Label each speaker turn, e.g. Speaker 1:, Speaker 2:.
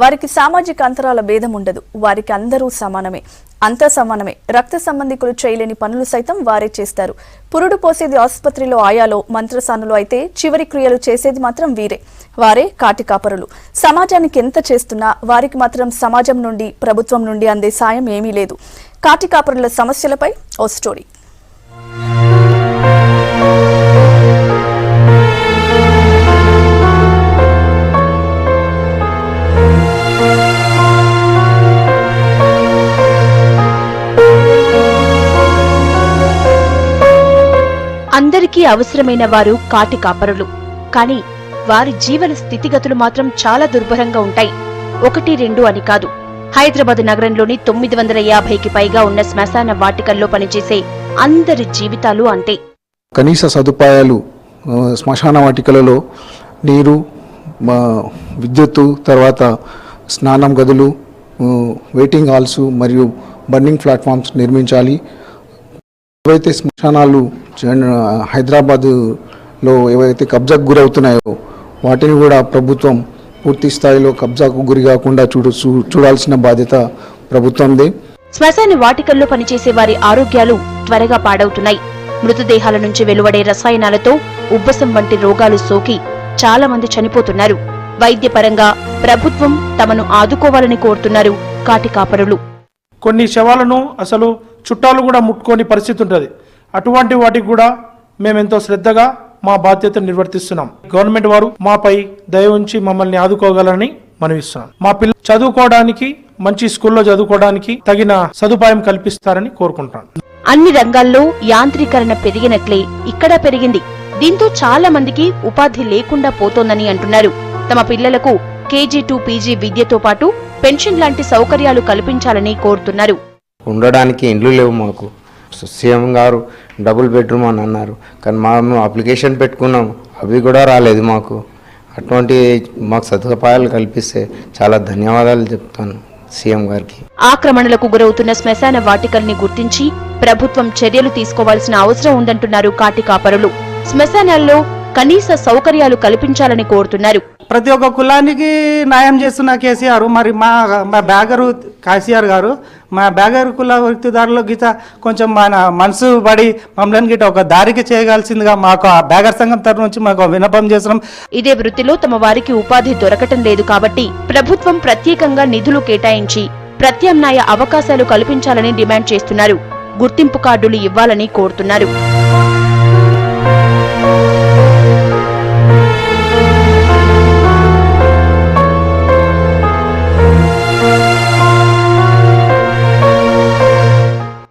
Speaker 1: వారికి సామాజిక అంతరాల భేదం ఉండదు. వారికి అందరూ సమానమే, అంతా సమానమే. రక్త సంబంధికులు చేయలేని పనులు సైతం వారే చేస్తారు. పురుడు పోసేది ఆసుపత్రిలో ఆయాలో, మంత్రసానులు అయితే చివరి క్రియలు చేసేది మాత్రం వీరే. వారే కాటికాపరులు. సమాజానికి ఎంత చేస్తున్నా వారికి మాత్రం సమాజం నుండి, ప్రభుత్వం నుండి అందే సాయం ఏమీ లేదు. కాటికాపరుల సమస్యలపై ఓ స్టోరీ.
Speaker 2: అందరికీ అవసరమైన వారు కాటి కాపరులు. కానీ వారి జీవన స్థితిగతులు మాత్రం చాలా దుర్భరంగా ఉంటాయి. 1-2 అని కాదు. హైదరాబాద్ నగరంలోని 950కి పైగా ఉన్న శ్మశాన వాటికల్లో పనిచేసే అందరి జీవితాలు అంతే.
Speaker 3: కనీస సదుపాయాలు శ్మశాన వాటికలలో నీరు, విద్యుత్తు, తర్వాత స్నానం గదులు, వెయిటింగ్ హాల్స్ మరియు బర్నింగ్ ప్లాట్ఫామ్స్ నిర్మించాలి. ఏవైతే శ్మశానాలు హైదరాబాదులో ఏవైతే కబ్జాకు గురవుతున్నాయో వాటిని కూడా ప్రభుత్వం పూర్తి స్థాయిలో కబ్జాకు గురి కాకుండా చూడాల్సిన బాధ్యత ప్రభుత్వందే.
Speaker 2: శ్మశాన వాటికల్లో పనిచేసే వారి ఆరోగ్యాలు త్వరగా పాడవుతున్నాయి. మృతదేహాల నుంచి వెలువడే రసాయనాలతో ఉబ్బసం వంటి రోగాలు సోకి చాలా మంది చనిపోతున్నారు. వైద్యపరంగా ప్రభుత్వం తమను ఆదుకోవాలని కోరుతున్నారు కాటి కాపరులు.
Speaker 4: కొన్ని శవాలను అసలు చుట్టాలు కూడా ముట్టుకోని పరిస్థితి ఉంటుంది. అటువంటి వాటికి కూడా మేమెంతో శ్రద్ధగా మా బాధ్యతను నిర్వర్తిస్తున్నాం. గవర్నమెంట్ వారు మాపై దయ ఉంచి మమ్మల్ని ఆదుకోగలని మనవిస్తున్నాం. మా పిల్లలు చదువుకోవడానికి, మంచి స్కూల్లో చదువుకోవడానికి తగిన సదుపాయం కల్పిస్తారని కోరుకుంటున్నాను.
Speaker 2: అన్ని రంగాల్లో యాంత్రీకరణ పెరిగినట్లే ఇక్కడ పెరిగింది. దీంతో చాలా మందికి ఉపాధి లేకుండా పోతోందని అంటున్నారు. తమ పిల్లలకు KG to PG విద్యతో పాటు పెన్షన్ లాంటి సౌకర్యాలు కల్పించాలని కోరుతున్నారు.
Speaker 5: ఉండడానికి ఇండ్లు లేవు మాకు. సీఎం గారు డబుల్ బెడ్రూమ్ అని అన్నారు, కానీ మేము అప్లికేషన్ పెట్టుకున్నాం, అవి కూడా రాలేదు మాకు. అటువంటి మాకు సదుపాయాలు కల్పిస్తే చాలా ధన్యవాదాలు చెప్తాను సీఎం గారికి.
Speaker 2: ఆక్రమణలకు గురవుతున్న శ్మశాన వాటికల్ని గుర్తించి ప్రభుత్వం చర్యలు తీసుకోవాల్సిన అవసరం ఉందంటున్నారు కాటి కాపరులు. శ్మశానాల్లో కనీస సౌకర్యాలు కల్పించాలని కోరుతున్నారు.
Speaker 6: ప్రతి ఒక్క కులానికి న్యాయం చేస్తున్న కేసీఆర్, మరి మా బ్యాగరు కేసీఆర్ గారు మా బ్యాగర్ కుల వృత్తిదారుల గీత కొంచెం మన మనసు పడి మమ్మల్ని గిట ఒక దారికి చేయగలిసిందిగా మాకు ఆ బ్యాగర్ సంఘం తరఫు నుంచి మాకు విన్నపం చేస్తున్నాం.
Speaker 2: ఇదే వృత్తిలో తమ వారికి ఉపాధి దొరకటం లేదు కాబట్టి ప్రభుత్వం ప్రత్యేకంగా నిధులు కేటాయించి ప్రత్యామ్నాయ అవకాశాలు కల్పించాలని డిమాండ్ చేస్తున్నారు. గుర్తింపు కార్డులు ఇవ్వాలని కోరుతున్నారు.